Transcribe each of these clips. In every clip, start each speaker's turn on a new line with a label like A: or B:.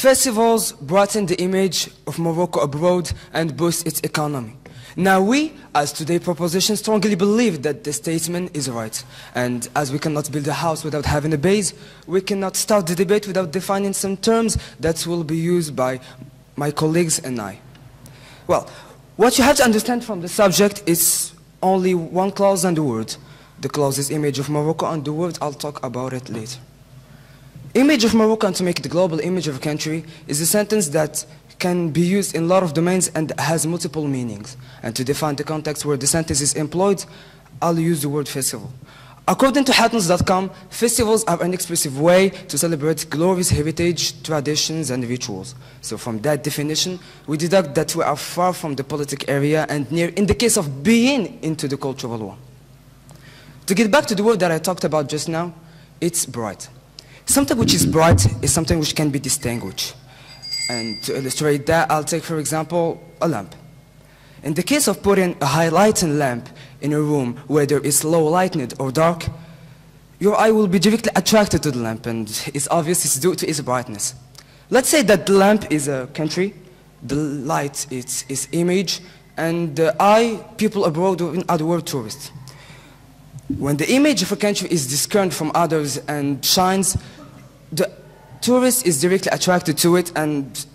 A: Festivals brighten the image of Morocco abroad and boost its economy. Now we, as Today Proposition, strongly believe that the statement is right. And as we cannot build a house without having a base, we cannot start the debate without defining some terms that will be used by my colleagues and I. Well, what you have to understand from the subject is only one clause and a word. The clause is image of Morocco, and the word I'll talk about it later. Image of Morocco, and to make it the global image of a country, is a sentence that can be used in a lot of domains and has multiple meanings. And to define the context where the sentence is employed, I'll use the word festival. According to Hattons.com, festivals are an expressive way to celebrate glorious heritage, traditions, and rituals. So from that definition, we deduct that we are far from the politic area and near, in the case of being, into the cultural one. To get back to the word that I talked about just now, it's bright. Something which is bright is something which can be distinguished. And to illustrate that, I'll take, for example, a lamp. In the case of putting a highlighting lamp in a room, whether it's low lighted or dark, your eye will be directly attracted to the lamp, and it's obvious it's due to its brightness. Let's say that the lamp is a country, the light is its image, and the eye, people abroad, or in other words, tourists. When the image of a country is discerned from others and shines, the tourist is directly attracted to it, and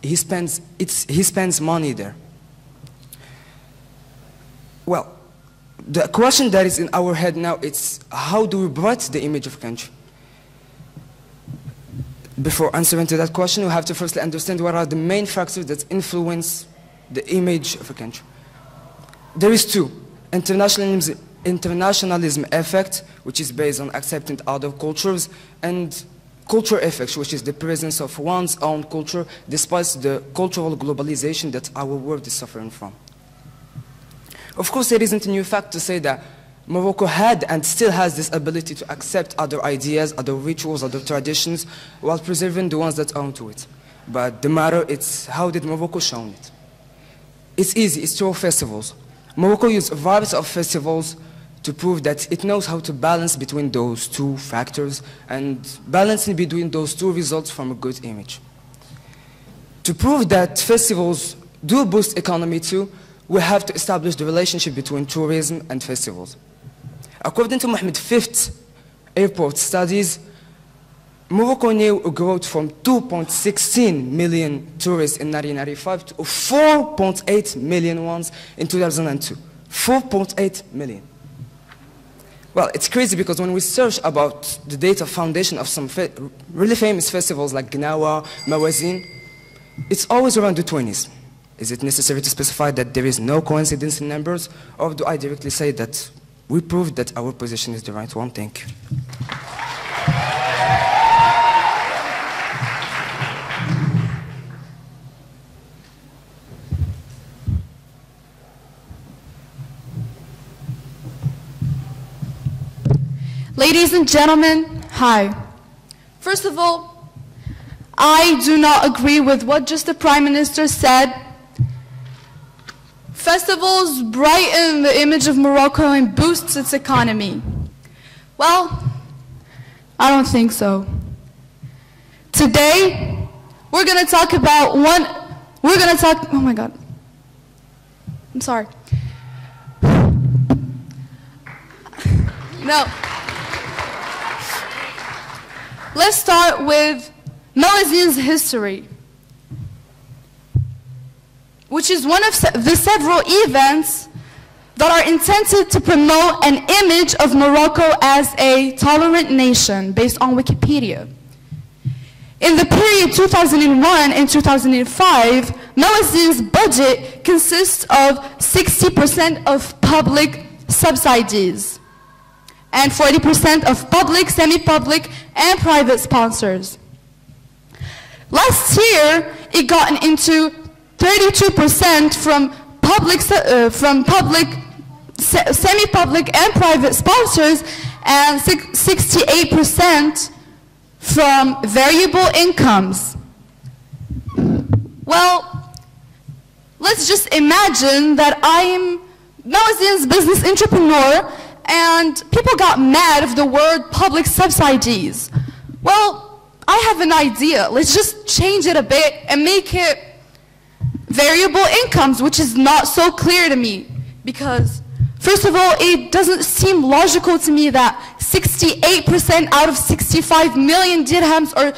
A: he spends money there. Well, the question that is in our head now is, how do we brighten the image of a country? Before answering to that question, we have to firstly understand what are the main factors that influence the image of a country. There is two: internationalism effect, which is based on accepting other cultures, and culture effect, which is the presence of one's own culture despite the cultural globalization that our world is suffering from. Of course, it isn't a new fact to say that Morocco had and still has this ability to accept other ideas, other rituals, other traditions, while preserving the ones that own to it. But the matter is, how did Morocco show it? It's easy, it's through festivals. Morocco used a variety of festivals to prove that it knows how to balance between those two factors, and balancing between those two results from a good image. To prove that festivals do boost economy too, we have to establish the relationship between tourism and festivals. According to Mohammed V's airport studies, Morocco knew a growth from 2.16 million tourists in 1995 to 4.8 million ones in 2002. 4.8 million. Well, it's crazy because when we search about the data foundation of some really famous festivals like Gnawa, Mawazin, it's always around the 20s. Is it necessary to specify that there is no coincidence in numbers, or do I directly say that we proved that our position is the right one? Thank you.
B: Ladies and gentlemen, hi. First of all, I do not agree with what just the Prime Minister said. Festivals brighten the image of Morocco and boosts its economy. Well, I don't think so. Today, we're going to talk about oh my God. I'm sorry. No. Let's start with Mawazin's history, which is one of the several events that are intended to promote an image of Morocco as a tolerant nation, based on Wikipedia. In the period 2001 and 2005, Mawazin's budget consists of 60% of public subsidies and 40% of public, semi-public, and private sponsors. Last year, it got into 32% from semi-public and private sponsors, and 68% from variable incomes. Well, let's just imagine that I'm Mawazin's business entrepreneur, and people got mad of the word public subsidies. Well, I have an idea. Let's just change it a bit and make it variable incomes, which is not so clear to me. Because, first of all, it doesn't seem logical to me that 68% out of 65 million dirhams are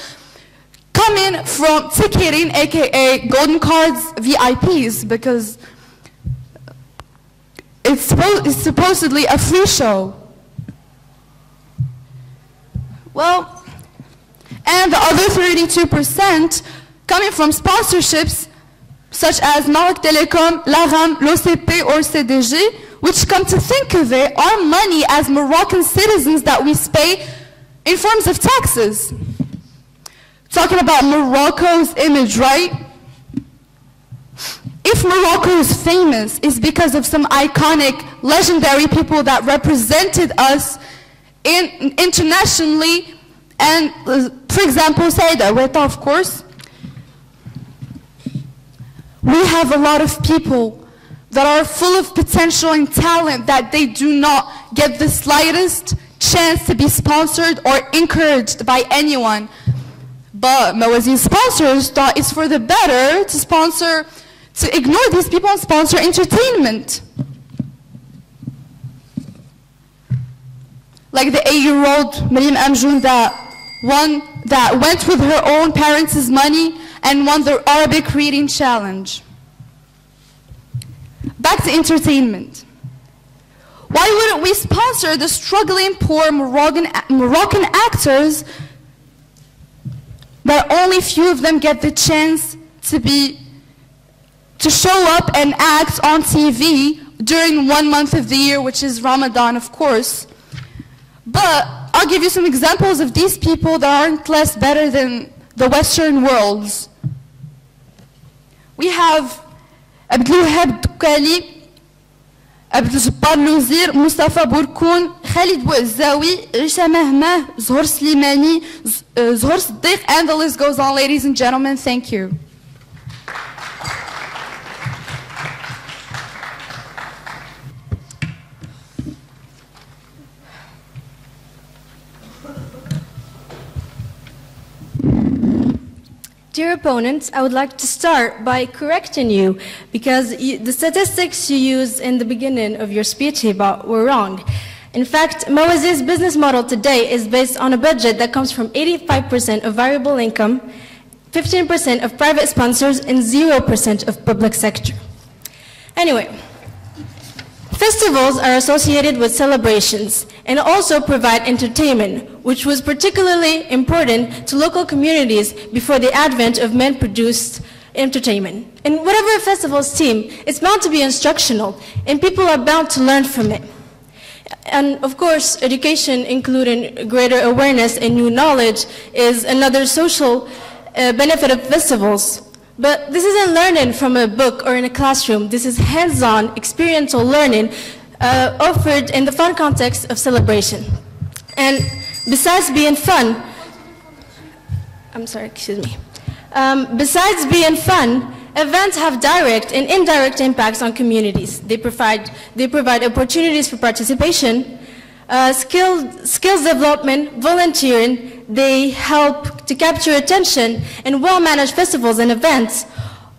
B: coming from ticketing, aka golden cards, VIPs, because it's supposedly a free show. Well, and the other 32% coming from sponsorships such as Maroc Telecom, l'Aram, l'OCP, or CDG, which, come to think of it, are money as Moroccan citizens that we pay in forms of taxes. Talking about Morocco's image, right? If Morocco is famous, it's because of some iconic, legendary people that represented us internationally, and, for example, Saïda Ouattara, of course. We have a lot of people that are full of potential and talent that they do not get the slightest chance to be sponsored or encouraged by anyone. But Mawazin's sponsors thought it's for the better to ignore these people and sponsor entertainment. Like the 8-year-old Maryam Amjoun that went with her own parents' money and won the Arabic reading challenge. Back to entertainment. Why wouldn't we sponsor the struggling poor Moroccan actors that only few of them get the chance to show up and act on TV during 1 month of the year, which is Ramadan, of course. But I'll give you some examples of these people that aren't less better than the Western worlds. We have Abdelwahab Doukali, Abdeljabbar Louzir, Mustafa Bourkoun, Khalid Bouazaoui, Risha Mahmah, Zohar Slimani, Zohar Siddiq, and the list goes on, ladies and gentlemen. Thank you.
C: Dear opponents, I would like to start by correcting you because the statistics you used in the beginning of your speech were wrong. In fact, Mawazin's business model today is based on a budget that comes from 85% of variable income, 15% of private sponsors, and 0% of public sector. Anyway, festivals are associated with celebrations and also provide entertainment, which was particularly important to local communities before the advent of man-produced entertainment. And whatever a festival's theme, it's bound to be instructional, and people are bound to learn from it. And of course, education, including greater awareness and new knowledge, is another social benefit of festivals. But this isn't learning from a book or in a classroom. This is hands-on, experiential learning offered in the fun context of celebration. And besides being fun, besides being fun, events have direct and indirect impacts on communities. They provide opportunities for participation, skills development, volunteering. They help to capture attention, and well-managed festivals and events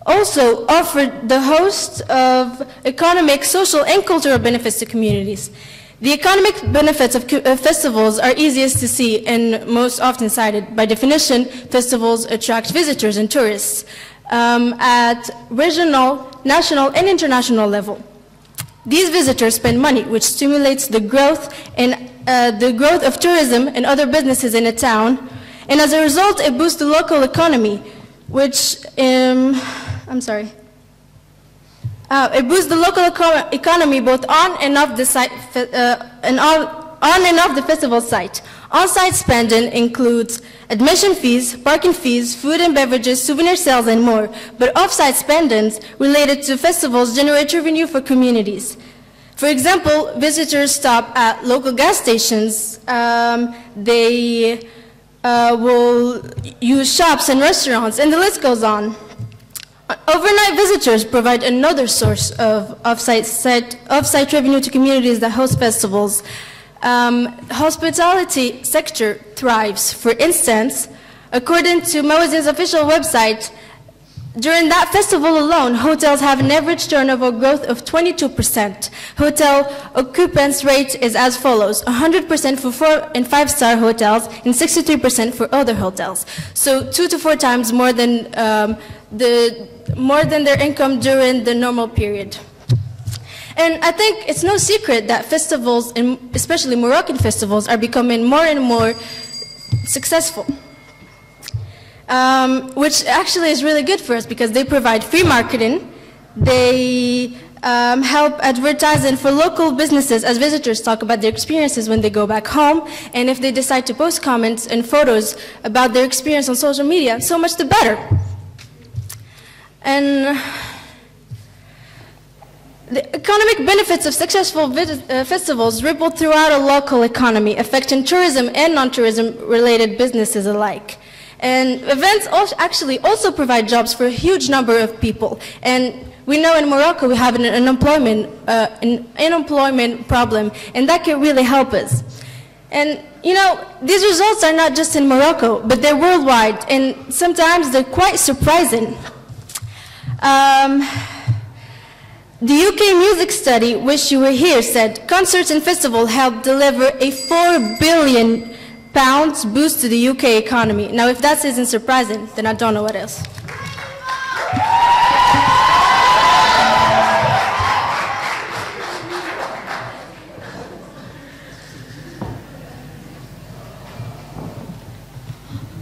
C: also offer the host of economic, social, and cultural benefits to communities. The economic benefits of festivals are easiest to see and most often cited. By definition, festivals attract visitors and tourists at regional, national, and international level. These visitors spend money, which stimulates the growth of tourism and other businesses in a town, and as a result, it boosts the local economy, which it boosts the local economy both on and off the site, on and off the festival site. On-site spending includes admission fees, parking fees, food and beverages, souvenir sales, and more. But off-site spendings related to festivals generate revenue for communities. For example, visitors stop at local gas stations. They will use shops and restaurants, and the list goes on. Overnight visitors provide another source of off-site revenue to communities that host festivals. Hospitality sector thrives. For instance, According to Mawazin's official website, during that festival alone, hotels have an average turnover growth of 22%. Hotel occupancy rate is as follows: 100% for 4- and 5-star hotels and 63% for other hotels. So 2 to 4 times more than their income during the normal period. And I think it's no secret that festivals, and especially Moroccan festivals, are becoming more and more successful. Which actually is really good for us because they provide free marketing, they help advertising for local businesses as visitors talk about their experiences when they go back home, and if they decide to post comments and photos about their experience on social media, so much the better. And the economic benefits of successful festivals ripple throughout a local economy, affecting tourism and non-tourism related businesses alike. And events actually also provide jobs for a huge number of people. And we know in Morocco we have an unemployment problem, and that can really help us. And you know, these results are not just in Morocco, but they're worldwide, and sometimes they're quite surprising. The UK music study, Wish You Were Here, said concerts and festivals helped deliver a £4 billion boost to the UK economy. Now, if that isn't surprising, then I don't know what is.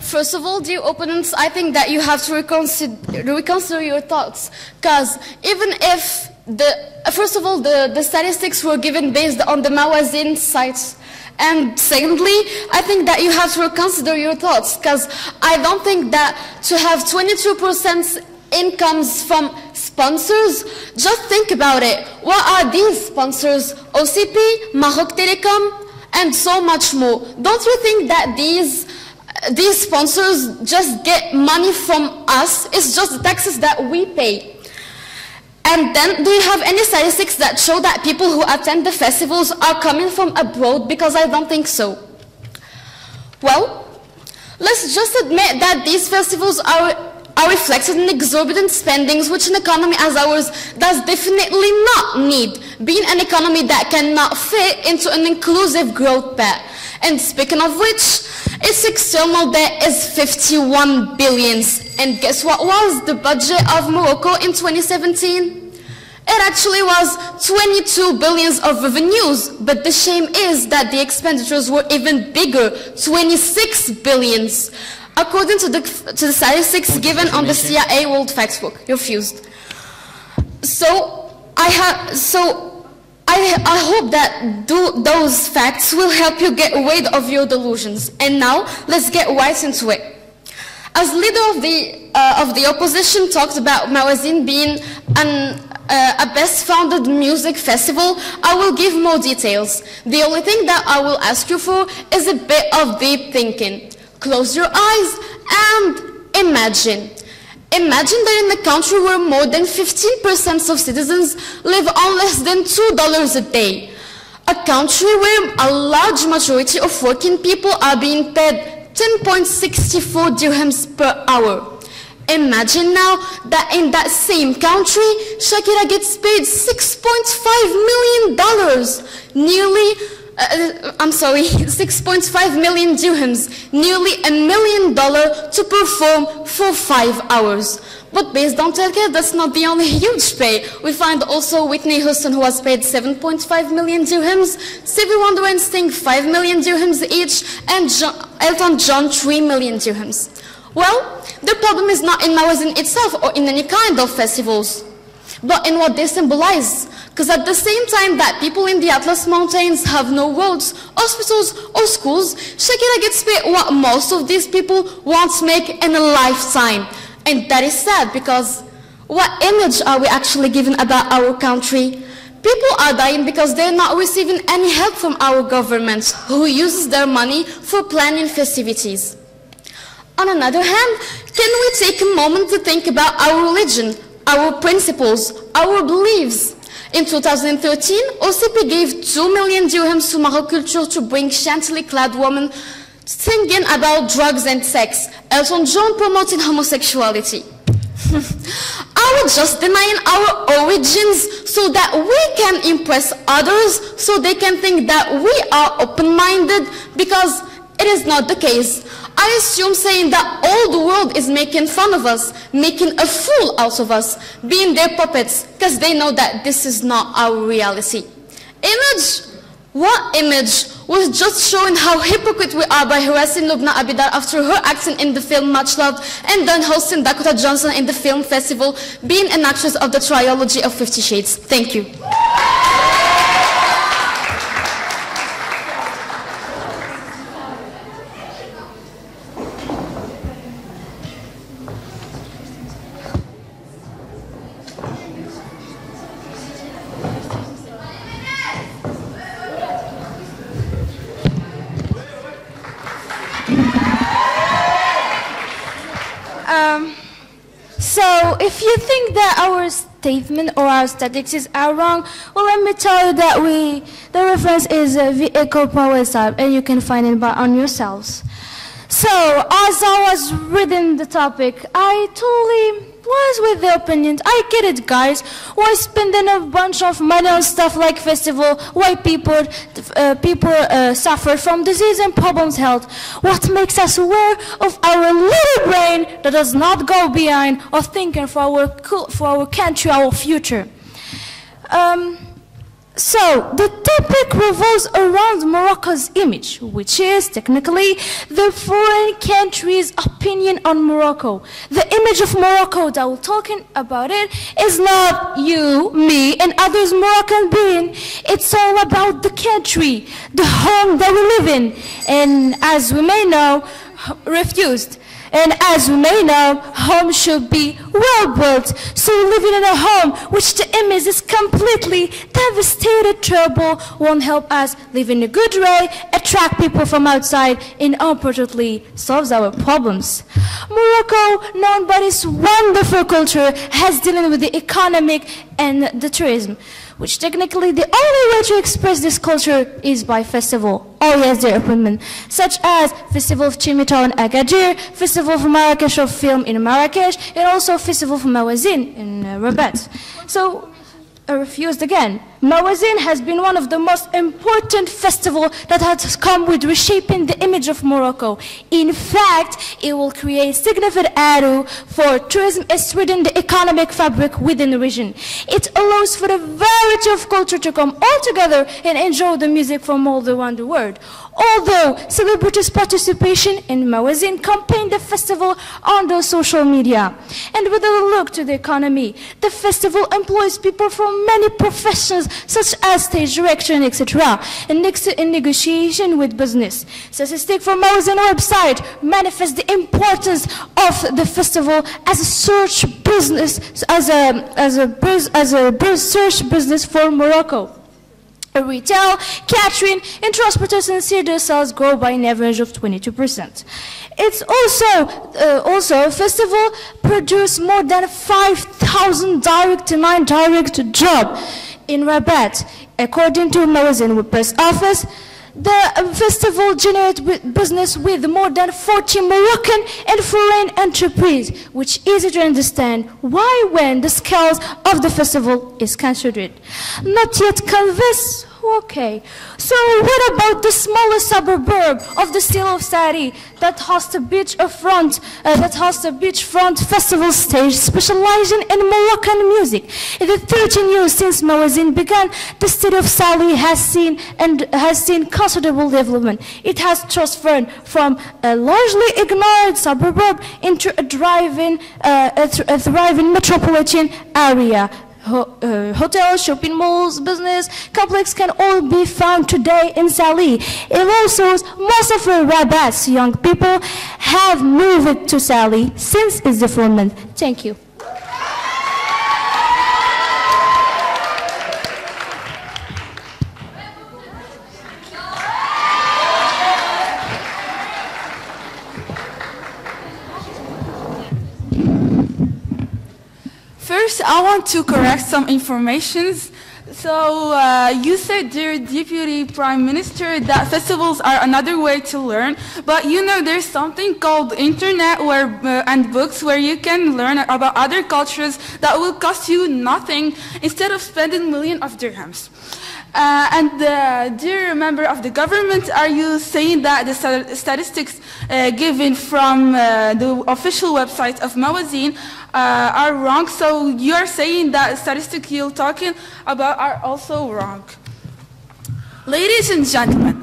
D: First of all, dear opponents, I think that you have to reconsider your thoughts, because even if first of all, the statistics were given based on the Mawazin sites, and secondly, I think that you have to reconsider your thoughts, because I don't think that to have 22% incomes from sponsors, just think about it. What are these sponsors? OCP, Maroc Telecom, and so much more. Don't you think that these sponsors just get money from us? It's just the taxes that we pay. And then, do you have any statistics that show that people who attend the festivals are coming from abroad? Because I don't think so. Well, let's just admit that these festivals are reflected in exorbitant spendings, which an economy as ours does definitely not need, being an economy that cannot fit into an inclusive growth path. And speaking of which, its external debt is 51 billion. And guess what was the budget of Morocco in 2017? It actually was 22 billion of revenues, but the shame is that the expenditures were even bigger, 26 billion. According to the statistics given on the CIA World Factbook. You're fused. So I hope that those facts will help you get rid of your delusions. And now, let's get right into it. As leader of the opposition talked about Mawazin being a best-founded music festival, I will give more details. The only thing that I will ask you for is a bit of deep thinking. Close your eyes and imagine. Imagine that in a country where more than 15% of citizens live on less than $2 a day. A country where a large majority of working people are being paid 10.64 dirhams per hour. Imagine now that in that same country, Shakira gets paid $6.5 million, $6.5 million dirhams, nearly $1 million to perform for 5 hours. But based on Turkey, that's not the only huge pay. We find also Whitney Houston, who was paid 7.5 million dirhams, Stevie Wonder and Sting 5 million dirhams each, and Elton John 3 million dirhams. Well, the problem is not in Mawazin itself or in any kind of festivals, but in what they symbolize. Because at the same time that people in the Atlas Mountains have no roads, hospitals, or schools, Shakira gets paid what most of these people won't make in a lifetime. And that is sad, because what image are we actually giving about our country? People are dying because they're not receiving any help from our government, who uses their money for planning festivities. On another hand, can we take a moment to think about our religion, our principles, our beliefs? In 2013, OCP gave 2 million dirhams to Morocco Culture to bring scantily clad women singing about drugs and sex. Elton John promoting homosexuality. Are we just denying our origins so that we can impress others, so they can think that we are open-minded? Because it is not the case. I assume saying that all the world is making fun of us, making a fool out of us, being their puppets, because they know that this is not our reality. Image? What image? Was just showing how hypocrite we are by harassing Lubna Abidar after her acting in the film Much Loved, and then hosting Dakota Johnson in the film festival, being an actress of the trilogy of 50 Shades. Thank you.
E: So, if you think that our statement or our statistics are wrong, well, let me tell you that the reference is Vehicle Power Type, and you can find it on yourselves. So, as I was reading the topic, I totally was with the opinions. I get it, guys. Why spending a bunch of money on stuff like festival? Why people suffer from disease and problems health? What makes us aware of our little brain that does not go behind or thinking for our country, our future? So, the topic revolves around Morocco's image, which is technically the foreign country's opinion on Morocco. The image of Morocco that we're talking about it is not you, me, and others Moroccan being. It's all about the country, the home that we live in, and as we may know, refused. And as we may know, home should be well built. So living in a home which the image is completely devastated, trouble won't help us live in a good way, attract people from outside, and unfortunately solves our problems. Morocco, known by its wonderful culture, has dealing with the economic and the tourism, which technically the only way to express this culture is by festival. Oh yes, their appointment, such as Festival of Chimital in Agadir, Festival of Marrakesh of Film in Marrakesh, and also Festival of Mawazin in Rabat. So, refused again. Mawazin has been one of the most important festivals that has come with reshaping the image of Morocco. In fact, it will create significant value for tourism and strengthen the economic fabric within the region. It allows for a variety of culture to come all together and enjoy the music from all around the world. Although celebrities' participation in Mawazin campaign the festival on the social media. And with a look to the economy, the festival employs people from many professions such as stage direction, etc. and in negotiation with business. Statistics from Mawazin website manifest the importance of the festival as a search business, as a search business for Morocco. Retail, catering, and transportation see their sales grow by an average of 22%. It's also a festival produced more than 5,000 direct and indirect jobs in Rabat. According to Mawazin press office, the festival generates business with more than 40 Moroccan and foreign enterprises, which is easy to understand why when the scales of the festival is considered. Not yet convinced? Okay. So what about the smaller suburb of the city of Sari that hosts a beachfront festival stage specializing in Moroccan music? In the 13 years since Mawazin began, the city of Sali has seen considerable development. It has transferred from a largely ignored suburb into a thriving metropolitan area. Hotels, shopping malls, business complex can all be found today in Sali. And also, most of the Rabat's young people have moved to Sali since its development. Thank you.
B: First, I want to correct some informations. So you said, dear Deputy Prime Minister, that festivals are another way to learn, but you know there's something called internet and books where you can learn about other cultures that will cost you nothing instead of spending millions of dirhams. Dear member of the government, are you saying that the statistics given from the official website of Mawazin are wrong? So you're saying that statistics you're talking about are also wrong. Ladies and gentlemen,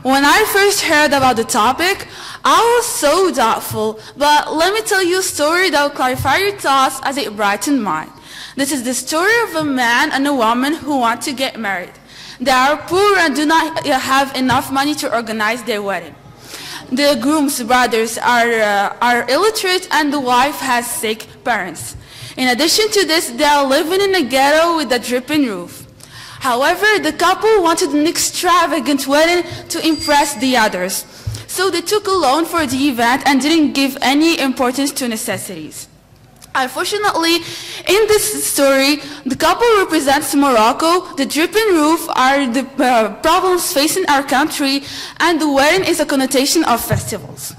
B: when I first heard about the topic, I was so doubtful, but let me tell you a story that will clarify your thoughts as it brightened mine. This is the story of a man and a woman who want to get married. They are poor and do not have enough money to organize their wedding. The groom's brothers are illiterate and the wife has sick parents. In addition to this, they are living in a ghetto with a dripping roof. However, the couple wanted an extravagant wedding to impress the others. So they took a loan for the event and didn't give any importance to necessities. Unfortunately, in this story, the couple represents Morocco, the dripping roof are the problems facing our country, and the wedding is a connotation of festivals.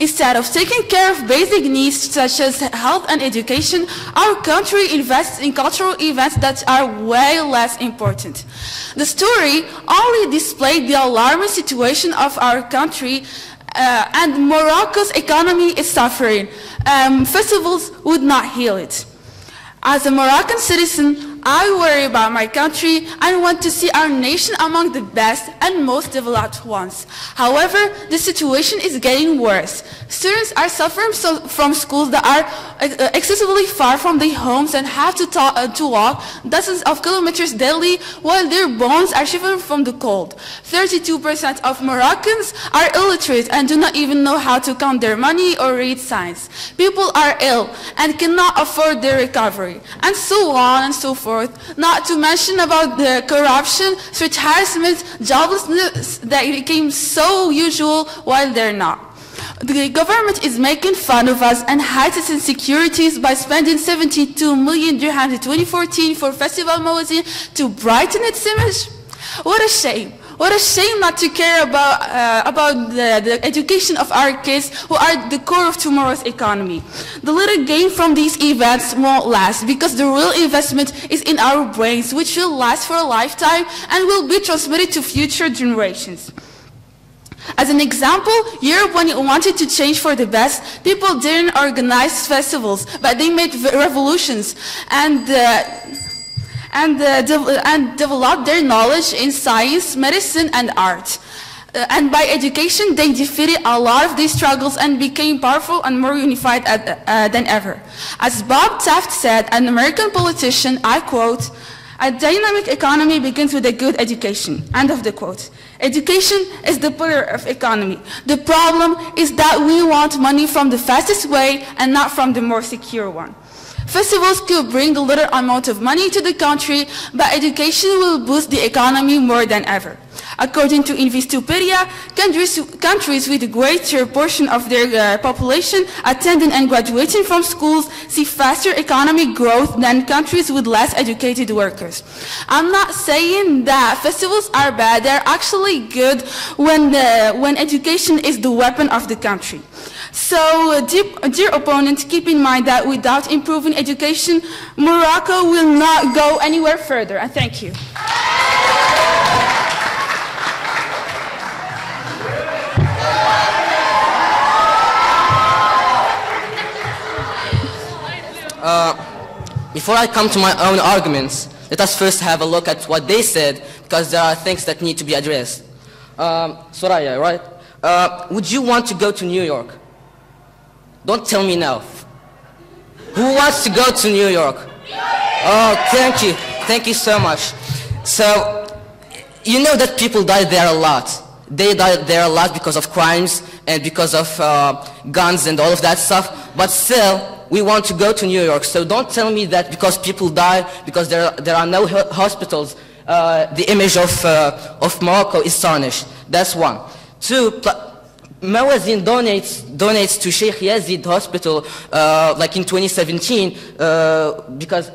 B: Instead of taking care of basic needs such as health and education, our country invests in cultural events that are way less important. The story only displayed the alarming situation of our country, and Morocco's economy is suffering. Festivals would not heal it. As a Moroccan citizen, I worry about my country and want to see our nation among the best and most developed ones. However, the situation is getting worse. Students are suffering from schools that are excessively far from their homes and have to walk dozens of kilometers daily while their bones are shivering from the cold. 32% of Moroccans are illiterate and do not even know how to count their money or read signs. People are ill and cannot afford their recovery, and so on and so forth. Not to mention about the corruption, street harassment, joblessness that became so usual while they're not. The government is making fun of us and hides its insecurities by spending 72 million dirhams in 2014 for Festival Mawazin to brighten its image. What a shame. What a shame not to care about the education of our kids who are the core of tomorrow's economy. The little gain from these events won't last because the real investment is in our brains, which will last for a lifetime and will be transmitted to future generations. As an example, Europe, when it wanted to change for the best, people didn't organize festivals, but they made revolutions and developed their knowledge in science, medicine, and art. And by education, they defeated a lot of these struggles and became powerful and more unified than ever. As Bob Taft said, an American politician, I quote, "A dynamic economy begins with a good education." End of the quote. Education is the pillar of economy. The problem is that we want money from the fastest way and not from the more secure one. Festivals could bring a little amount of money to the country, but education will boost the economy more than ever. According to Investopedia, countries with a greater portion of their population attending and graduating from schools see faster economic growth than countries with less educated workers. I'm not saying that festivals are bad. They're actually good when education is the weapon of the country. So, dear opponent, keep in mind that without improving education, Morocco will not go anywhere further. And thank you.
F: Before I come to my own arguments, let us first have a look at what they said, because there are things that need to be addressed. Soraya, right? Would you want to go to New York? Don't tell me no. Who wants to go to New York? Oh, thank you. Thank you so much. So, you know that people die there a lot. They die there a lot because of crimes and because of guns and all of that stuff. But still, we want to go to New York. So don't tell me that because people die, because there are no hospitals, the image of Morocco is tarnished. That's one. Two, Mawazin donates to Sheikh Yazid Hospital like in 2017 because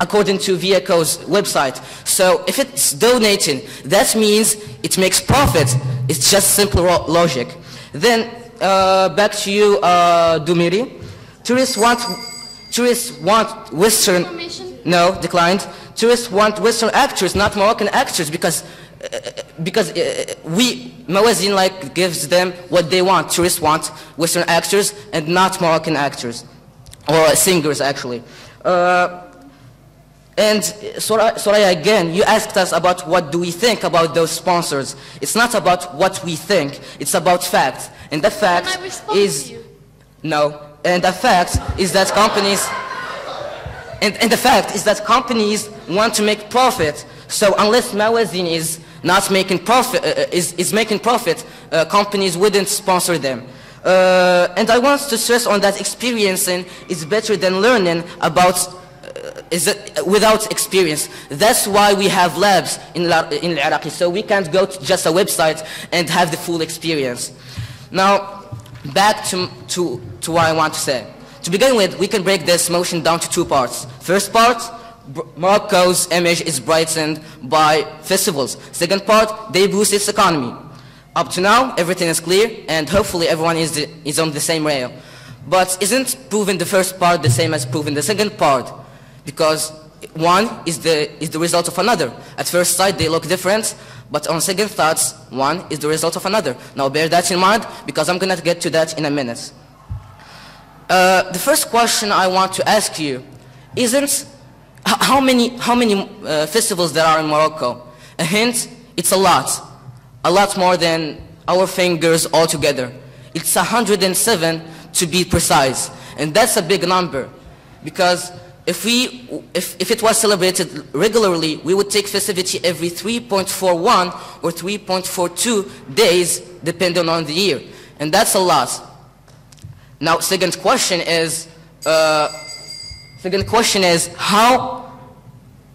F: according to VIACO's website. So if it's donating, that means it makes profit. It's just simple logic. Then back to you, Dumiri. Tourists want Western. No, declined. Tourists want Western actors, not Moroccan actors, because Mawazin like gives them what they want. Tourists want Western actors and not Moroccan actors, or singers actually. And Soraya, again, you asked us about what do we think about those sponsors. It's not about what we think, it's about facts. And the fact is, no, and the fact is that companies, and the fact is that companies want to make profit. So unless Mawazin is not making profit, is making profit, companies wouldn't sponsor them. And I want to stress on that experiencing is better than learning about without experience. That's why we have labs in Iraqi, so we can't go to just a website and have the full experience. Now, back to what I want to say. To begin with, we can break this motion down to two parts. First part, Morocco's image is brightened by festivals. Second part, they boost its economy. Up to now, everything is clear, and hopefully everyone is on the same rail. But isn't proving the first part the same as proving the second part? Because one is the result of another. At first sight, they look different, but on second thoughts, one is the result of another. Now bear that in mind, because I'm going to get to that in a minute. The first question I want to ask you isn't how many festivals there are in Morocco. A hint, it's a lot more than our fingers altogether. It's 107 to be precise, and that's a big number, because if it was celebrated regularly, we would take festivity every 3.41 or 3.42 days, depending on the year, and that's a lot. Now, second question is how,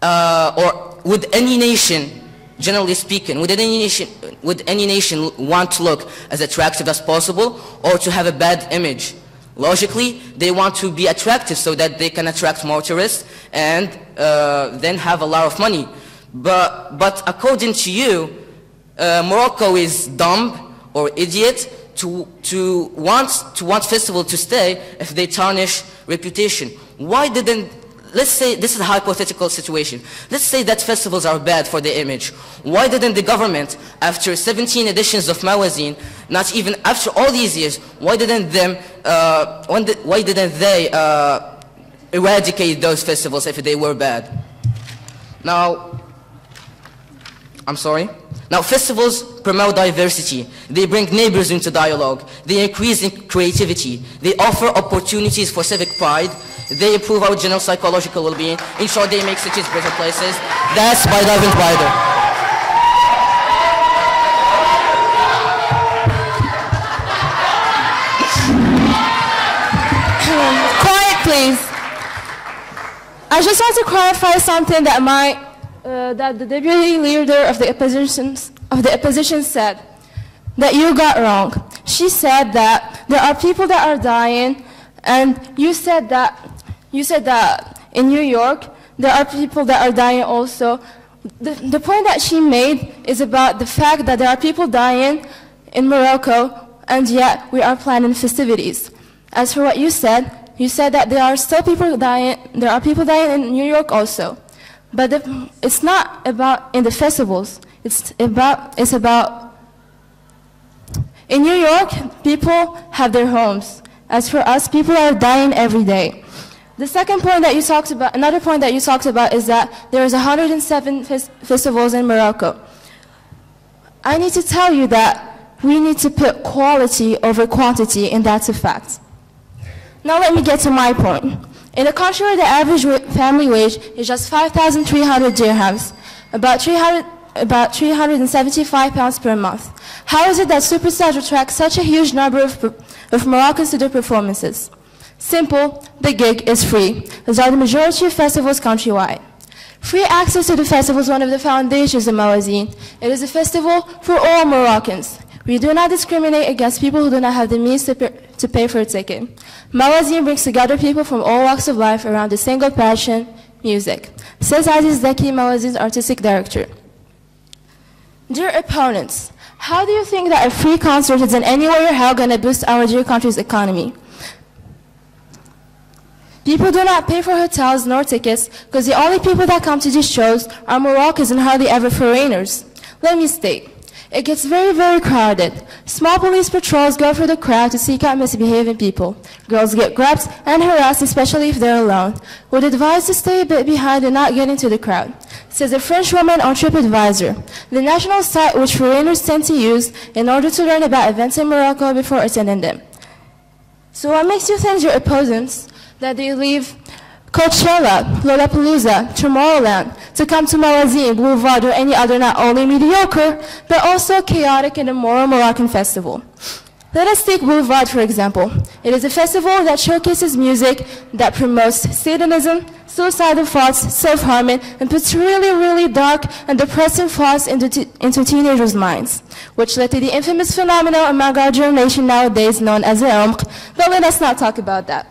F: or would any nation, generally speaking, would any nation want to look as attractive as possible or to have a bad image? Logically, they want to be attractive so that they can attract more tourists and then have a lot of money. But according to you, Morocco is dumb or idiot to want festival to stay if they tarnish reputation. Why didn't, let's say, this is a hypothetical situation. Let's say that festivals are bad for the image. Why didn't the government, after 17 editions of Mawazin, not even after all these years, why didn't they eradicate those festivals if they were bad? Now, I'm sorry. Now, festivals promote diversity. They bring neighbors into dialogue. They increase in creativity. They offer opportunities for civic pride. They improve our general psychological well-being. In short, they make cities better places. That's by David Ryder.
E: Quiet, please. I just want to clarify something that that the deputy leader of the opposition said that you got wrong. She said that there are people that are dying, and you said that in New York there are people that are dying also. The point that she made is about the fact that there are people dying in Morocco, and yet we are planning festivities. As for what you said that there are still people dying. There are people dying in New York also. But it's not about in the festivals. It's about in New York, people have their homes. As for us, people are dying every day. The second point that you talked about, another point that you talked about, is that there is 107 festivals in Morocco. I need to tell you that we need to put quality over quantity, and that's a fact. Now let me get to my point. In a country where the average family wage is just 5,300 dirhams, about 375 pounds per month, how is it that Superstars attract such a huge number of Moroccans to their performances? Simple, the gig is free, as are the majority of festivals countrywide. Free access to the festival is one of the foundations of Mawazin. It is a festival for all Moroccans. We do not discriminate against people who do not have the means to pay for a ticket. Mawazin brings together people from all walks of life around a single passion, music, says Aziz Zaki, Mawazin's artistic director. Dear opponents, how do you think that a free concert is in any way or how going to boost our dear country's economy? People do not pay for hotels nor tickets because the only people that come to these shows are Moroccans and hardly ever foreigners. Let me state, it gets very, very crowded. Small police patrols go for the crowd to seek out misbehaving people. Girls get grabbed and harassed, especially if they're alone. Would advise to stay a bit behind and not get into the crowd, says a French woman on TripAdvisor, the national site which foreigners tend to use in order to learn about events in Morocco before attending them. So what makes you think your opponents that they leave Coachella, Lollapalooza, Tomorrowland to come to Mawazin, Boulevard, or any other not only mediocre, but also chaotic and immoral Moroccan festival? Let us take Boulevard, for example. It is a festival that showcases music that promotes Satanism, suicidal thoughts, self-harming, and puts really, really dark and depressing thoughts into teenagers' minds, which led to the infamous phenomenon among our generation nowadays known as the Omq, but let us not talk about that.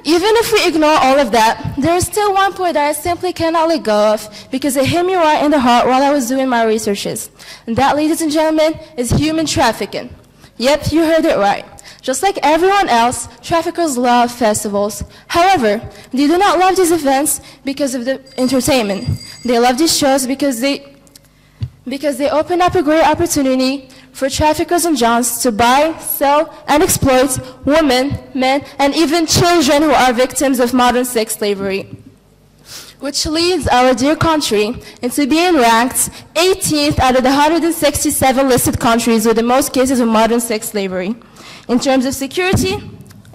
E: Even if we ignore all of that, there is still one point that I simply cannot let go of because it hit me right in the heart while I was doing my researches. And that, ladies and gentlemen, is human trafficking. Yep, you heard it right. Just like everyone else, traffickers love festivals. However, they do not love these events because of the entertainment. They love these shows because they open up a great opportunity for traffickers and Johns to buy, sell, and exploit women, men, and even children who are victims of modern sex slavery, which leads our dear country into being ranked 18th out of the 167 listed countries with the most cases of modern sex slavery. In terms of security,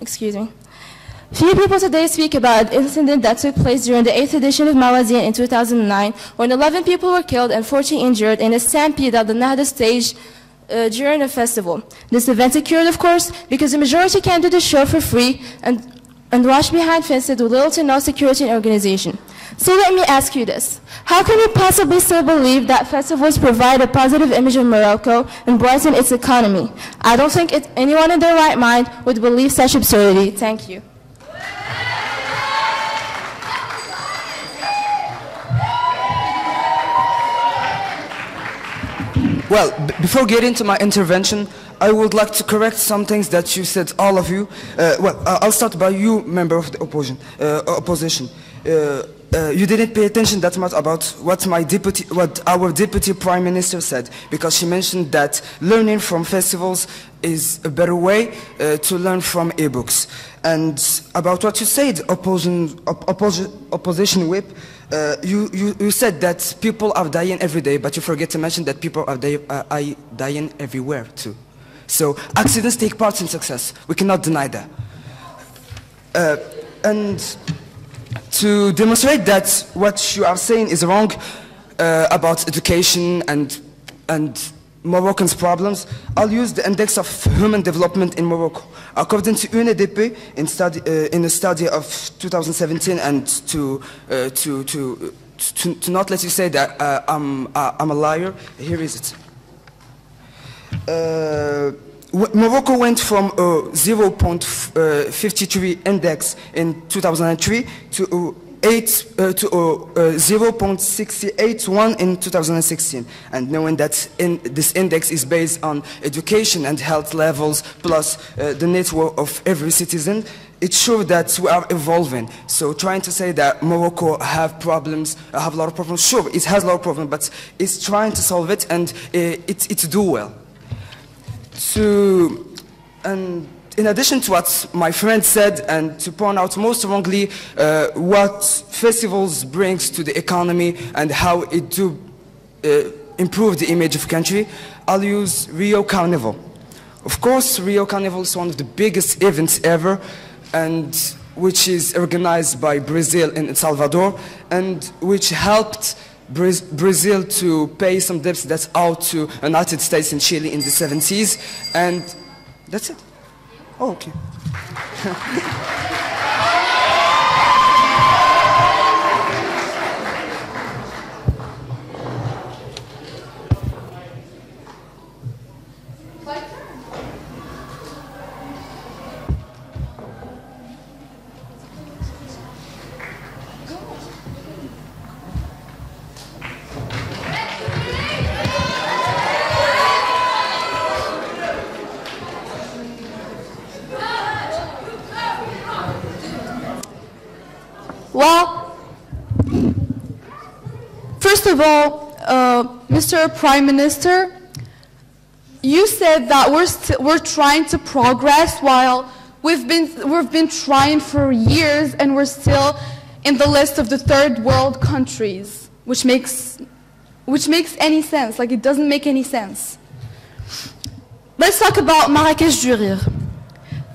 E: few people today speak about an incident that took place during the 8th edition of Mawazin in 2009, when 11 people were killed and 14 injured in a stampede at the Nahda stage during a festival. This event occurred, of course, because the majority came to the show for free and watched behind fences with little to no security and organization. So let me ask you this. How can you possibly still believe that festivals provide a positive image of Morocco and brighten its economy? I don't think anyone in their right mind would believe such absurdity. Thank you.
A: Well, before getting to my intervention, I would like to correct some things that you said, all of you. I'll start by you, member of the opposition. You didn't pay attention that much about what our deputy prime minister said, because she mentioned that learning from festivals is a better way to learn from e-books. And about what you said, opposition whip, you said that people are dying every day, but you forget to mention that people are dying everywhere too. So accidents take part in success. We cannot deny that. And to demonstrate that what you are saying is wrong about education and Moroccan's problems, I'll use the Index of Human Development in Morocco. According to UNDP, in a study of 2017, and to not let you say that I'm a liar, here is it. Morocco went from a 0.53 index in 2003 to 0.681 in 2016. And knowing that this index is based on education and health levels plus the network of every citizen, it shows that we are evolving. So trying to say that Morocco have a lot of problems, sure, it has a lot of problems, but it's trying to solve it, and it's do well. And in addition to what my friend said, and to point out most strongly what festivals brings to the economy and how it do improve the image of country, I'll use Rio Carnival. Of course, Rio Carnival is one of the biggest events ever, and which is organized by Brazil and El Salvador, and which helped Brazil to pay some debts that's out to United States and Chile in the 70s, and that's it. Oh, okay.
B: Well, first of all, Mr. Prime Minister, you said that we're trying to progress while we've been trying for years and we're still in the list of the third world countries, which makes any sense. Like, it doesn't make any sense. Let's talk about Marrakech du Rire.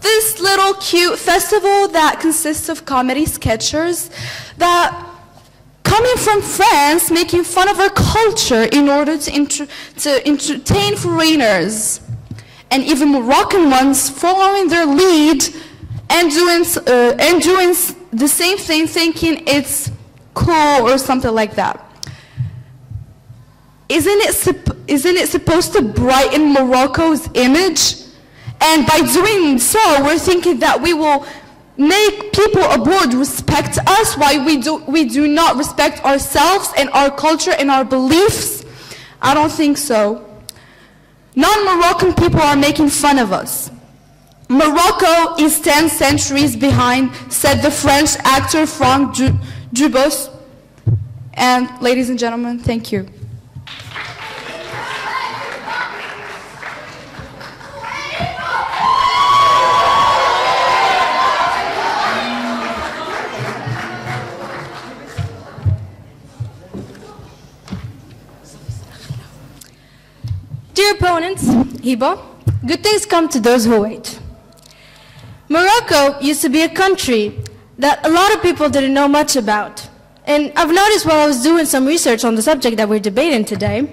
B: This little cute festival that consists of comedy sketchers that coming from France, making fun of our culture in order to entertain foreigners, and even Moroccan ones following their lead and doing the same thing, thinking it's cool or something like that. Isn't it supposed to brighten Morocco's image? And by doing so, we're thinking that we will make people abroad respect us while we do not respect ourselves and our culture and our beliefs? I don't think so. Non-Moroccan people are making fun of us. Morocco is 10 centuries behind, said the French actor Franck Dubos. And ladies and gentlemen, thank you.
C: Dear opponents, Hiba, good things come to those who wait. Morocco used to be a country that a lot of people didn't know much about. And I've noticed while I was doing some research on the subject that we're debating today,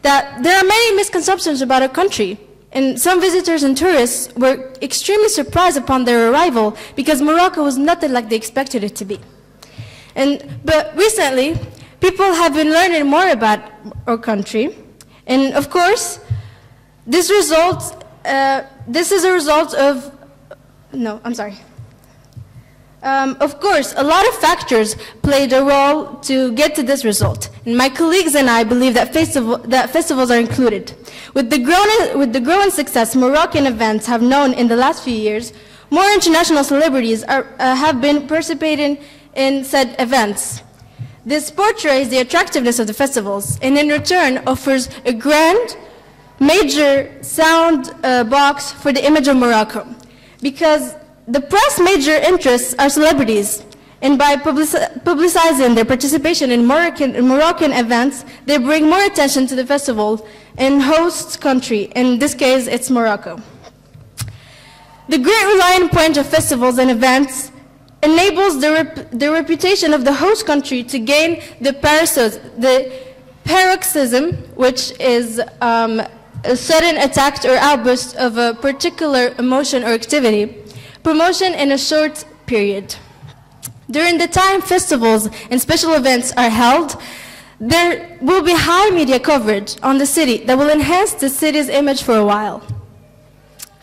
C: that there are many misconceptions about our country. And some visitors and tourists were extremely surprised upon their arrival because Morocco was nothing like they expected it to be. But recently, people have been learning more about our country. And of course, this is a result of, of course, a lot of factors played a role to get to this result. And my colleagues and I believe that festivals are included. With the growing success Moroccan events have known in the last few years, more international celebrities have been participating in said events. This portrays the attractiveness of the festivals and in return offers a grand, major sound box for the image of Morocco. Because the press major interests are celebrities, and by publicizing their participation in Moroccan events, they bring more attention to the festival and host country. In this case, it's Morocco. The great relying point of festivals and events enables the reputation of the host country to gain the paroxysm, which is a sudden attack or outburst of a particular emotion or activity, promotion in a short period. During the time festivals and special events are held, there will be high media coverage on the city that will enhance the city's image for a while.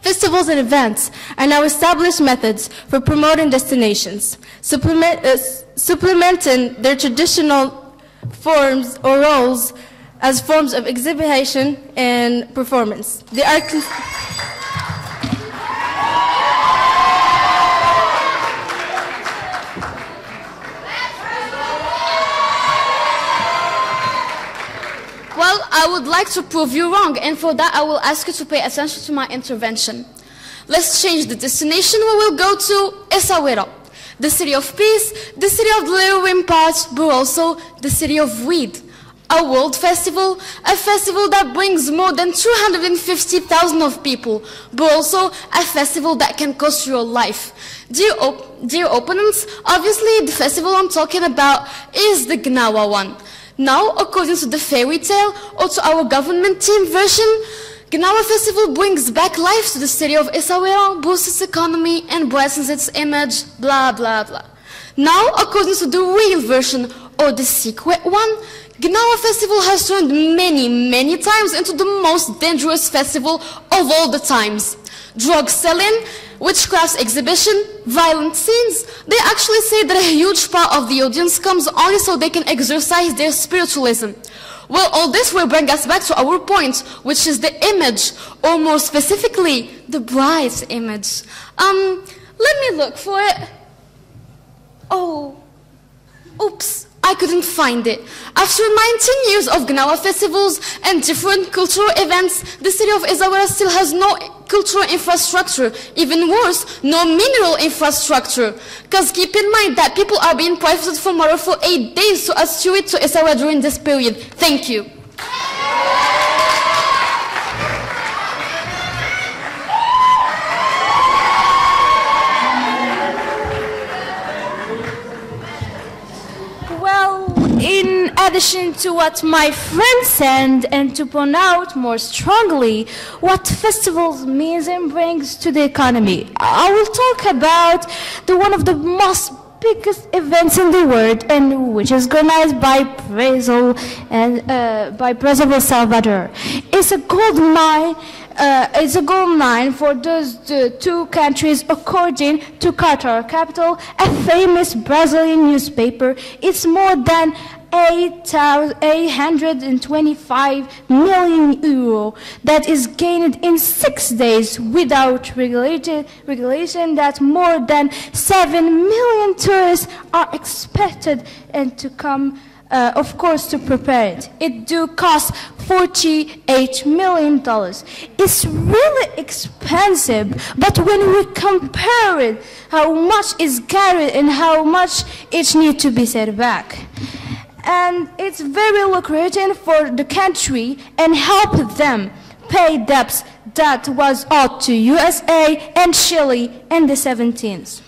C: Festivals and events are now established methods for promoting destinations, supplementing their traditional forms or roles as forms of exhibition and performance. They are
D: Well, I would like to prove you wrong, and for that I will ask you to pay attention to my intervention. Let's change the destination. We will go to Essaouira, the city of peace, the city of the little ramparts, but also the city of weed. A world festival, a festival that brings more than 250,000 of people, but also a festival that can cost your life. Dear opponents, obviously the festival I'm talking about is the Gnawa one. Now, according to the fairy tale, or to our government team version, Gnawa Festival brings back life to the city of Essaouira, boosts its economy, and brightens its image, blah, blah, blah. Now, according to the real version, or the secret one, Gnawa Festival has turned many times into the most dangerous festival of all the times. Drug selling, witchcraft exhibition, violent scenes. They actually say that a huge part of the audience comes only so they can exercise their spiritualism. Well, all this will bring us back to our point, which is the image, or more specifically, the bride's image. Let me look for it. Oh, Oops, I couldn't find it. After 19 years of Gnawa festivals and different cultural events, the city of Essaouira still has no cultural infrastructure. Even worse, no mineral infrastructure. Because keep in mind that people are being privated from water for 8 days to assure it to Essaouira during this period. Thank you.
E: In addition to what my friend said, and to point out more strongly what festivals means and brings to the economy, I will talk about one of the most biggest events in the world, and which is organized by Brazil and by Brazil El Salvador. It's a gold mine. It's a gold mine for those two countries, according to Qatar Capital, a famous Brazilian newspaper. It's more than 825 million euro that is gained in 6 days without regulation. That more than 7 million tourists are expected and to come. Of course, to prepare it. It do cost $48 million. It's really expensive, but when we compare it, how much is carried and how much it needs to be set back. And it's very lucrative for the country and help them pay debts that was owed to USA and Chile in the 17th.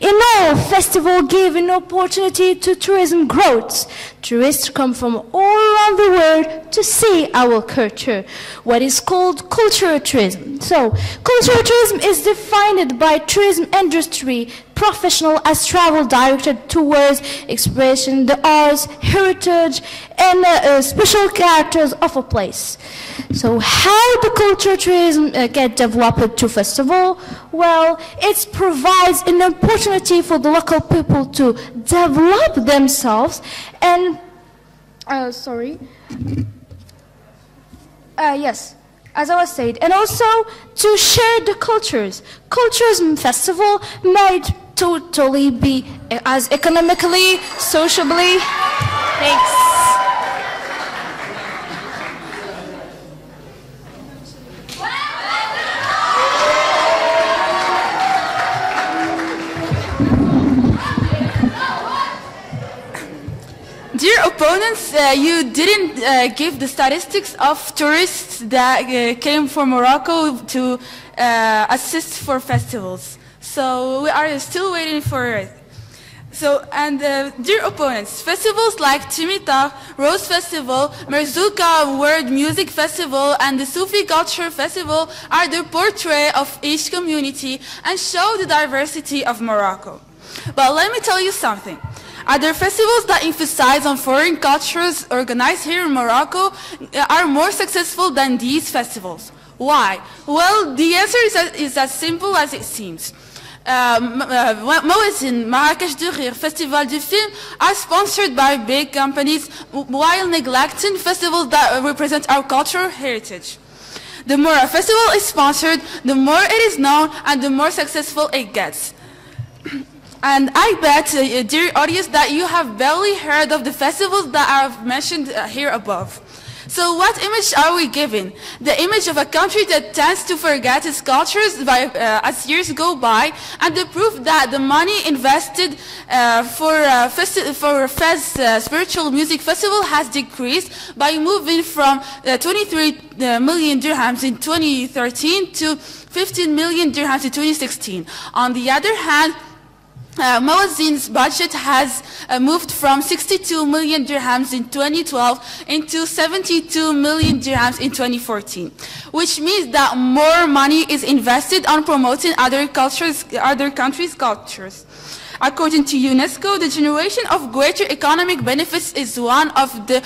E: In all, festival give an opportunity to tourism growth. Tourists come from all around the world to see our culture, what is called cultural tourism. So, cultural tourism is defined by tourism industry professional as travel directed towards expression, the arts, heritage, and special characters of a place. So how the cultural tourism get developed to festival? Well, it provides an opportunity for the local people to develop themselves and, yes, as I was saying, and also to share the cultures. Cultures festival might totally be as economically, sociably. Thanks.
B: Dear opponents, you didn't give the statistics of tourists that came from Morocco to assist for festivals. So we are still waiting for it. So, and dear opponents, festivals like Timita, Rose Festival, Merzouka World Music Festival, and the Sufi Culture Festival are the portrait of each community and show the diversity of Morocco. But let me tell you something. Other festivals that emphasize on foreign cultures organized here in Morocco are more successful than these festivals. Why? Well, the answer is as simple as it seems. Mawazin, Marrakech de Rire, Festival du Film are sponsored by big companies while neglecting festivals that represent our cultural heritage. The more a festival is sponsored, the more it is known and the more successful it gets. And I bet, dear audience, that you have barely heard of the festivals that I've mentioned here above. So what image are we given? The image of a country that tends to forget its cultures as years go by, and the proof that the money invested for Fez Spiritual Music Festival has decreased by moving from 23 million dirhams in 2013 to 15 million dirhams in 2016. On the other hand, Mawazin's budget has moved from 62 million dirhams in 2012 into 72 million dirhams in 2014, which means that more money is invested on promoting other countries' cultures. According to UNESCO, the generation of greater economic benefits is one of the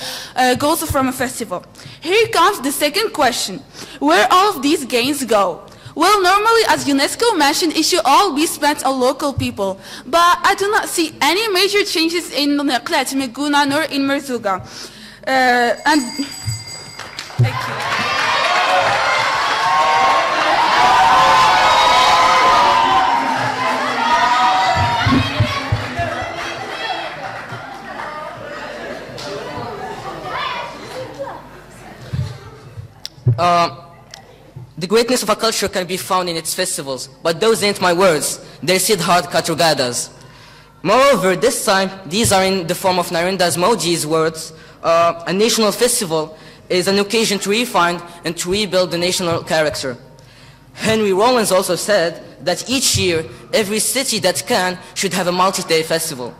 B: goals from a festival. Here comes the second question. Where all of these gains go? Well, normally, as UNESCO mentioned, it should all be spent on local people. But I do not see any major changes in Naqlat, Meguna, nor in Merzouga. Thank you.
F: The greatness of a culture can be found in its festivals, but those ain't my words. They're Siddharth Katurgada's. Moreover, this time, these are in the form of Narendra Modi's words. A national festival is an occasion to refine and to rebuild the national character. Henry Rollins also said that each year, every city that can should have a multi-day festival.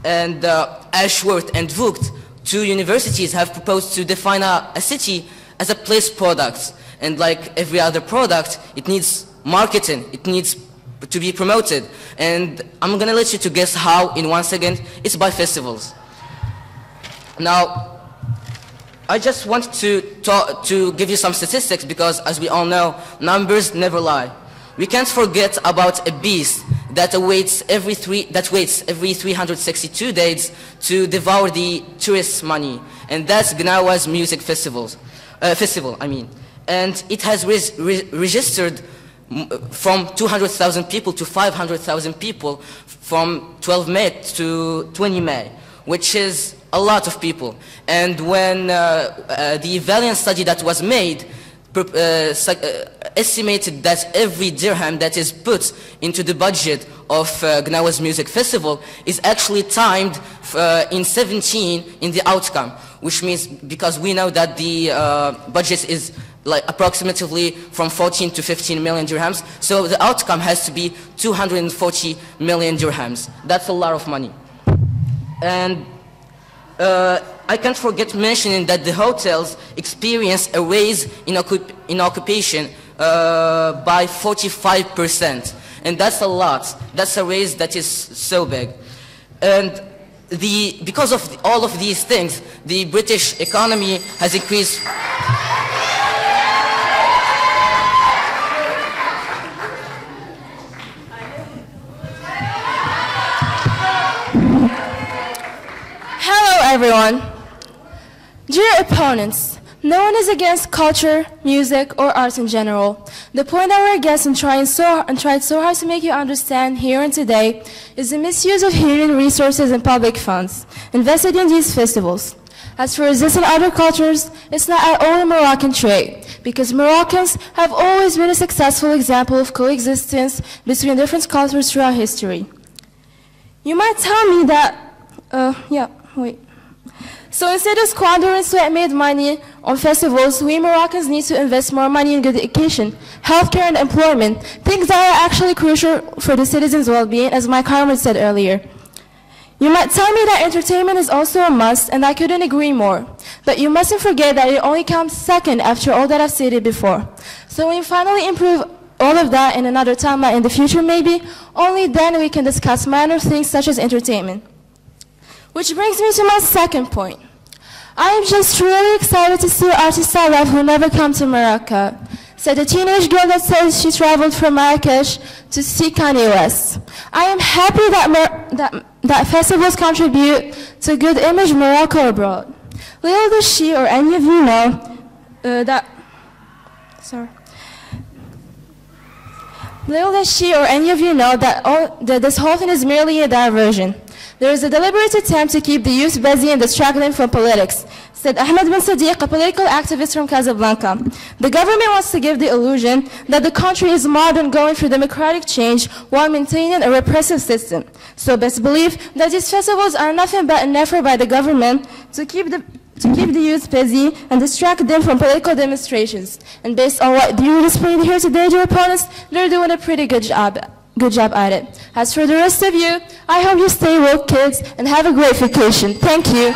F: And Ashworth and Vught, two universities, have proposed to define a city as a place product. And like every other product, it needs marketing, it needs to be promoted. And I'm gonna let you to guess how in 1 second. It's by festivals. Now, I just want to give you some statistics because, as we all know, numbers never lie. We can't forget about a beast that waits every 362 days to devour the tourists' money, and that's Gnawa's music festival. And it has registered from 200,000 people to 500,000 people from 12 May to 20 May, which is a lot of people. And when the Valiant study that was made estimated that every dirham that is put into the budget of Gnawa's music festival is actually timed in 17 in the outcome, which means, because we know that the budget is like approximately from 14 to 15 million dirhams, so the outcome has to be 240 million dirhams. That's a lot of money. And I can't forget mentioning that the hotels experienced a raise in occupation by 45%. And that's a lot. That's a raise that is so big. And because of all of these things, the British economy has increased.
C: Hello, everyone. Dear opponents, no one is against culture, music, or arts in general. The point that we're against and tried so hard to make you understand here and today is the misuse of human resources and public funds invested in these festivals. As for resisting other cultures, it's not at all a Moroccan trait, because Moroccans have always been a successful example of coexistence between different cultures throughout history. You might tell me that, So instead of squandering sweat-made money on festivals, we Moroccans need to invest more money in good education, healthcare, and employment, things that are actually crucial for the citizens' well-being, as my comrade said earlier. You might tell me that entertainment is also a must, and I couldn't agree more. But you mustn't forget that it only comes second after all that I've stated before. So when you finally improve all of that in another timeline in the future maybe, only then we can discuss minor things such as entertainment. Which brings me to my second point. I am just really excited to see artists I love who never come to Morocco, said a teenage girl that says she traveled from Marrakesh to see Kanye West. I am happy that festivals contribute to a good image of Morocco abroad. Little does she or any of you know that this whole thing is merely a diversion. There is a deliberate attempt to keep the youth busy and distract them from politics, said Ahmed bin Sadiq, a political activist from Casablanca. The government wants to give the illusion that the country is modern, going through democratic change while maintaining a repressive system. So best believe that these festivals are nothing but an effort by the government to keep the youth busy and distract them from political demonstrations. And based on what you displayed here today, dear opponents, they're doing a pretty good job at it. As for the rest of you, I hope you stay woke, kids, and have a great vacation. Thank you.